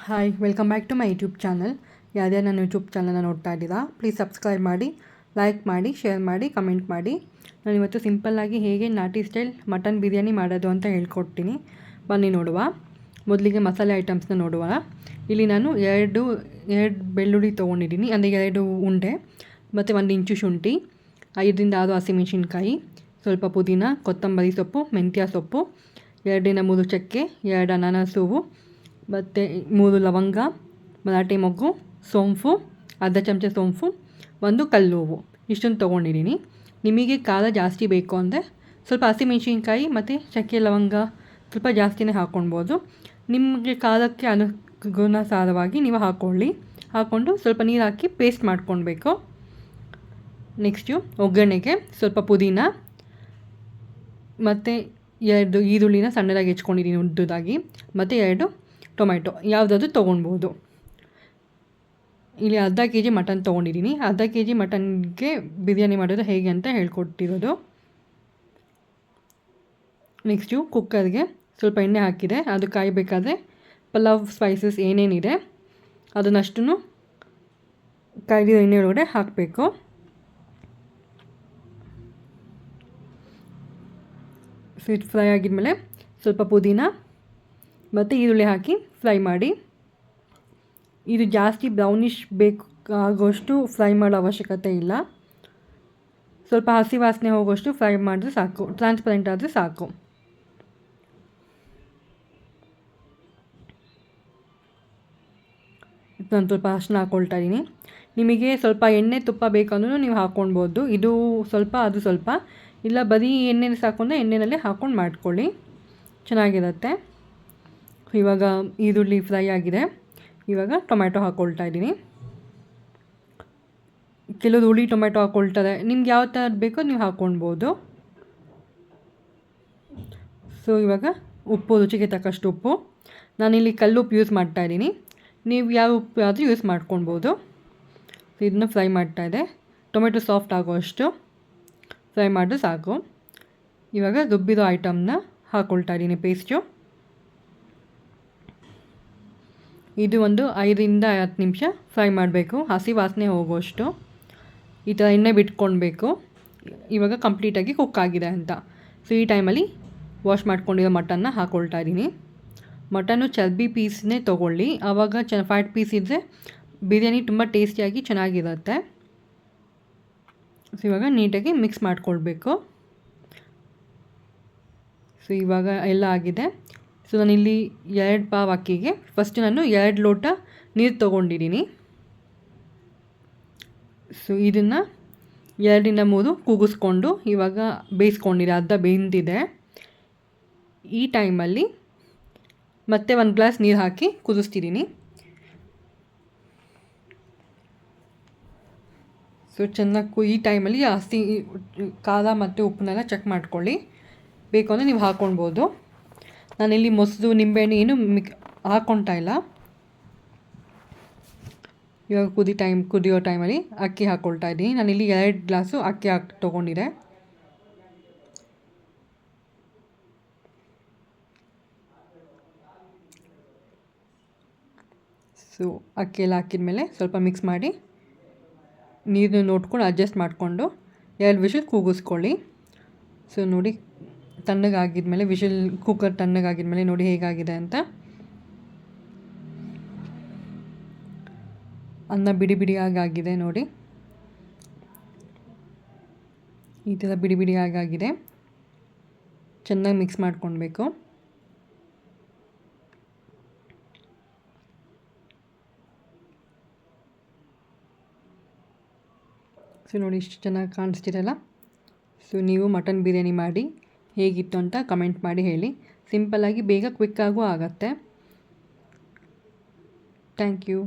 Hi welcome back to my YouTube channel. ಯಾರ್ಯಾರು ನನ್ನ YouTube ಚಾನಲ್ನ ನೋಡ್ತಾ ಇದ್ದೀರಾ, ಪ್ಲೀಸ್ ಸಬ್ಸ್ಕ್ರೈಬ್ ಮಾಡಿ, ಲೈಕ್ ಮಾಡಿ, ಶೇರ್ ಮಾಡಿ, ಕಮೆಂಟ್ ಮಾಡಿ. ನಾನು ಇವತ್ತು ಸಿಂಪಲ್ಲಾಗಿ ಹೇಗೆ ನಾಟಿ ಸ್ಟೈಲ್ ಮಟನ್ ಬಿರಿಯಾನಿ ಮಾಡೋದು ಅಂತ ಹೇಳ್ಕೊಡ್ತೀನಿ. ಬನ್ನಿ ನೋಡುವ. ಮೊದಲಿಗೆ ಮಸಾಲೆ ಐಟಮ್ಸ್ನ ನೋಡುವ. ಇಲ್ಲಿ ನಾನು ಎರಡು ಬೆಳ್ಳುಳ್ಳಿ ತೊಗೊಂಡಿದ್ದೀನಿ, ಅಂದರೆ 2 ಉಂಡೆ, ಮತ್ತು 1 ಇಂಚು ಶುಂಠಿ, 5ರಿಂದ 6 ಹಸಿಮೆಣಸಿನ್ಕಾಯಿ, ಸ್ವಲ್ಪ ಪುದೀನ, ಕೊತ್ತಂಬರಿ ಸೊಪ್ಪು, ಮೆಂತ್ಯ ಸೊಪ್ಪು, 2ರಿಂದ 3 ಚಕ್ಕೆ, 2 ಅನಾನಸ್ ಹೂವು, ಮತ್ತು 3 ಲವಂಗ, ಮರಾಠಿ ಮೊಗ್ಗು, ಸೋಂಪು, ಅರ್ಧ ಚಮಚ ಸೋಂಪು, 1 ಕಲ್ಲು ಹೂವು, ಇಷ್ಟನ್ನು ತೊಗೊಂಡಿದ್ದೀನಿ. ನಿಮಗೆ ಖಾರ ಜಾಸ್ತಿ ಬೇಕು ಅಂದರೆ ಸ್ವಲ್ಪ ಹಸಿಮೆಣಸಿನ್ಕಾಯಿ ಮತ್ತು ಚಕ್ಕೆ ಲವಂಗ ಸ್ವಲ್ಪ ಜಾಸ್ತಿನೇ ಹಾಕ್ಕೊಳ್ಬೋದು. ನಿಮಗೆ ಖಾರಕ್ಕೆ ಅನುಗುಣಸಾರವಾಗಿ ನೀವು ಹಾಕ್ಕೊಂಡು ಸ್ವಲ್ಪ ನೀರು ಹಾಕಿ ಪೇಸ್ಟ್ ಮಾಡ್ಕೊಳ್ಬೇಕು. ನೆಕ್ಸ್ಟು ಒಗ್ಗರಣೆಗೆ ಸ್ವಲ್ಪ ಪುದೀನ ಮತ್ತು 2 ಈರುಳ್ಳಿನ ಸಣ್ಣದಾಗಿ ಹೆಚ್ಕೊಂಡಿದ್ದೀನಿ ಉದ್ದದಾಗಿ, ಮತ್ತು 2 ಟೊಮೆಟೊ ಯಾವುದಾದ್ರೂ ತೊಗೊಳ್ಬೋದು. ಇಲ್ಲಿ ಅರ್ಧ ಕೆ ಜಿ ಮಟನ್ ತೊಗೊಂಡಿದ್ದೀನಿ. ಅರ್ಧ ಕೆ ಜಿ ಮಟನ್ಗೆ ಬಿರಿಯಾನಿ ಮಾಡೋದು ಹೇಗೆ ಅಂತ ಹೇಳ್ಕೊಟ್ಟಿರೋದು. ನೆಕ್ಸ್ಟು ಕುಕ್ಕರ್ಗೆ ಸ್ವಲ್ಪ ಎಣ್ಣೆ ಹಾಕಿದೆ, ಅದು ಕಾಯಬೇಕಾದ್ರೆ ಪಲಾವ್ ಸ್ಪೈಸಸ್ ಏನೇನಿದೆ ಅದನ್ನಷ್ಟು ಕಾಯ್ದಿರೋ ಎಣ್ಣೆ ಒಳಗಡೆ ಹಾಕಬೇಕು. ಸ್ವೀಟ್ ಫ್ರೈ ಆಗಿದ್ಮೇಲೆ ಸ್ವಲ್ಪ ಪುದೀನ ಮತ್ತು ಈರುಳ್ಳಿ ಹಾಕಿ ಫ್ರೈ ಮಾಡಿ. ಇದು ಜಾಸ್ತಿ ಬ್ರೌನಿಷ್ ಬೇಕಾಗೋಷ್ಟು ಫ್ರೈ ಮಾಡೋ ಅವಶ್ಯಕತೆ ಇಲ್ಲ. ಸ್ವಲ್ಪ ಹಸಿ ವಾಸನೆ ಹೋಗೋಷ್ಟು ಫ್ರೈ ಮಾಡಿದ್ರೆ ಸಾಕು, ಟ್ರಾನ್ಸ್ಪರೆಂಟ್ ಆದರೆ ಸಾಕು. ನಾನು ಸ್ವಲ್ಪ ಅರಿಶಿನ ಹಾಕ್ಕೊಳ್ತಾ ಇದ್ದೀನಿ. ನಿಮಗೆ ಸ್ವಲ್ಪ ಎಣ್ಣೆ ತುಪ್ಪ ಬೇಕಂದ್ರೂ ನೀವು ಹಾಕ್ಕೊಳ್ಬೋದು. ಇದು ಸ್ವಲ್ಪ ಅದು ಸ್ವಲ್ಪ, ಇಲ್ಲ ಬರೀ ಎಣ್ಣೆ ಸಾಕೊಂಡ್ರೆ ಎಣ್ಣೆನಲ್ಲೇ ಹಾಕ್ಕೊಂಡು ಮಾಡ್ಕೊಳ್ಳಿ, ಚೆನ್ನಾಗಿರುತ್ತೆ. ಇವಾಗ ಈರುಳ್ಳಿ ಫ್ರೈ ಆಗಿದೆ. ಇವಾಗ ಟೊಮೆಟೊ ಹಾಕ್ಕೊಳ್ತಾ ಇದ್ದೀನಿ. ಕೆಲವರು ಹುಳಿ ಟೊಮೆಟೊ ಹಾಕ್ಕೊಳ್ತಾರೆ, ನಿಮ್ಗೆ ಯಾವ ಥರದ್ದು ಬೇಕೋ ನೀವು ಹಾಕ್ಕೊಳ್ಬೋದು. ಸೊ ಇವಾಗ ಉಪ್ಪು, ರುಚಿಗೆ ತಕ್ಕಷ್ಟು ಉಪ್ಪು. ನಾನಿಲ್ಲಿ ಕಲ್ಲುಪ್ಪು ಯೂಸ್ ಮಾಡ್ತಾಯಿದ್ದೀನಿ, ನೀವು ಯಾವ ಉಪ್ಪು ಆದರೂ ಯೂಸ್ ಮಾಡ್ಕೊಳ್ಬೋದು. ಇದನ್ನು ಫ್ರೈ ಮಾಡ್ತಾಯಿದ್ದೆ. ಟೊಮೆಟೊ ಸಾಫ್ಟ್ ಆಗೋಷ್ಟು ಫ್ರೈ ಮಾಡಿದ್ರೆ ಸಾಕು. ಇವಾಗ ರುಬ್ಬಿರೋ ಐಟಮ್ನ ಹಾಕ್ಕೊಳ್ತಾ ಇದ್ದೀನಿ, ಪೇಸ್ಟು. ಇದು ಒಂದು 5ರಿಂದ 10 ನಿಮಿಷ ಫ್ರೈ ಮಾಡಬೇಕು, ಹಸಿ ವಾಸನೆ ಹೋಗೋಷ್ಟು. ಈ ಥರ ಎಣ್ಣೆ ಬಿಟ್ಕೊಳ್ಬೇಕು. ಇವಾಗ ಕಂಪ್ಲೀಟಾಗಿ ಕುಕ್ ಆಗಿದೆ ಅಂತ. ಸೊ ಈ ಟೈಮಲ್ಲಿ ವಾಶ್ ಮಾಡ್ಕೊಂಡಿರೋ ಮಟನ್ನ ಹಾಕ್ಕೊಳ್ತಾ ಇದ್ದೀನಿ. ಮಟನ್ನು ಚರ್ಬಿ ಪೀಸ್ನೇ ತೊಗೊಳ್ಳಿ, ಆವಾಗ ಫ್ಯಾಟ್ ಪೀಸ್ ಇದ್ದರೆ ಬಿರಿಯಾನಿ ತುಂಬ ಟೇಸ್ಟಿಯಾಗಿ ಚೆನ್ನಾಗಿರುತ್ತೆ. ಸೊ ಇವಾಗ ನೀಟಾಗಿ ಮಿಕ್ಸ್ ಮಾಡ್ಕೊಳ್ಬೇಕು. ಸೊ ಇವಾಗ ಎಲ್ಲ ಆಗಿದೆ. ಸೊ ನಾನಿಲ್ಲಿ 2 ಪಾವ್ ಅಕ್ಕಿಗೆ ಫಸ್ಟ್ ನಾನು 2 ಲೋಟ ನೀರು ತೊಗೊಂಡಿದ್ದೀನಿ. ಸೊ ಇದನ್ನು 2ರಿಂದ 3 ಕೂಗಿಸ್ಕೊಂಡು ಇವಾಗ ಬೇಯಿಸ್ಕೊಂಡಿದೆ, ಅರ್ಧ ಬೆಂದಿದೆ. ಈ ಟೈಮಲ್ಲಿ ಮತ್ತೆ 1 ಗ್ಲಾಸ್ ನೀರು ಹಾಕಿ ಕುದಿಸ್ತಿದ್ದೀನಿ. ಸೊ ಚೆನ್ನಾಗಿ ಈ ಟೈಮಲ್ಲಿ ಜಾಸ್ತಿ ಖಾರ ಮತ್ತು ಉಪ್ಪನ್ನೆಲ್ಲ ಚೆಕ್ ಮಾಡ್ಕೊಳ್ಳಿ, ಬೇಕು ಅಂದರೆ ನೀವು ಹಾಕ್ಕೊಳ್ಬೋದು. ನಾನಿಲ್ಲಿ ಮೊಸರು, ನಿಂಬೆಹಣ್ಣು ಏನು ಹಾಕ್ಕೊಳ್ತಾ ಇಲ್ಲ. ಇವಾಗ ಕುದಿಯೋ ಟೈಮಲ್ಲಿ ಅಕ್ಕಿ ಹಾಕ್ಕೊಳ್ತಾ ಇದ್ದೀನಿ. ನಾನಿಲ್ಲಿ 2 ಗ್ಲಾಸು ಅಕ್ಕಿ ತೊಗೊಂಡಿದ್ದೆ. ಸೊ ಅಕ್ಕಿ ಎಲ್ಲ ಹಾಕಿದ್ಮೇಲೆ ಸ್ವಲ್ಪ ಮಿಕ್ಸ್ ಮಾಡಿ ನೀರನ್ನು ನೋಡ್ಕೊಂಡು ಅಡ್ಜಸ್ಟ್ ಮಾಡಿಕೊಂಡು 2 ವಿಷಲ್ ಕೂಗಿಸ್ಕೊಳ್ಳಿ. ಸೊ ನೋಡಿ, ತಣ್ಣಗಾಗಿದ್ಮೇಲೆ ಕುಕ್ಕರ್ ತಣ್ಣಗಾಗಿದ್ಮೇಲೆ ನೋಡಿ ಹೇಗಾಗಿದೆ ಅಂತ. ಅನ್ನ ಬಿಡಿ ಬಿಡಿಯಾಗಿದೆ ನೋಡಿ, ಈ ಥರ ಬಿಡಿ ಬಿಡಿಯಾಗಿದೆ. ಚೆನ್ನಾಗಿ ಮಿಕ್ಸ್ ಮಾಡ್ಕೊಳ್ಬೇಕು. ಸೊ ನೋಡಿ, ಇಷ್ಟು ಚೆನ್ನಾಗಿ ಕಾಣಿಸ್ತಿರಲ್ಲ. ಸೊ ನೀವು ಮಟನ್ ಬಿರಿಯಾನಿ ಮಾಡಿ ಹೇಗಿತ್ತು ಅಂತ ಕಮೆಂಟ್ ಮಾಡಿ ಹೇಳಿ. ಸಿಂಪಲ್ಲಾಗಿ ಬೇಗ ಕ್ವಿಕ್ಕಾಗೂ ಆಗುತ್ತೆ. Thank you.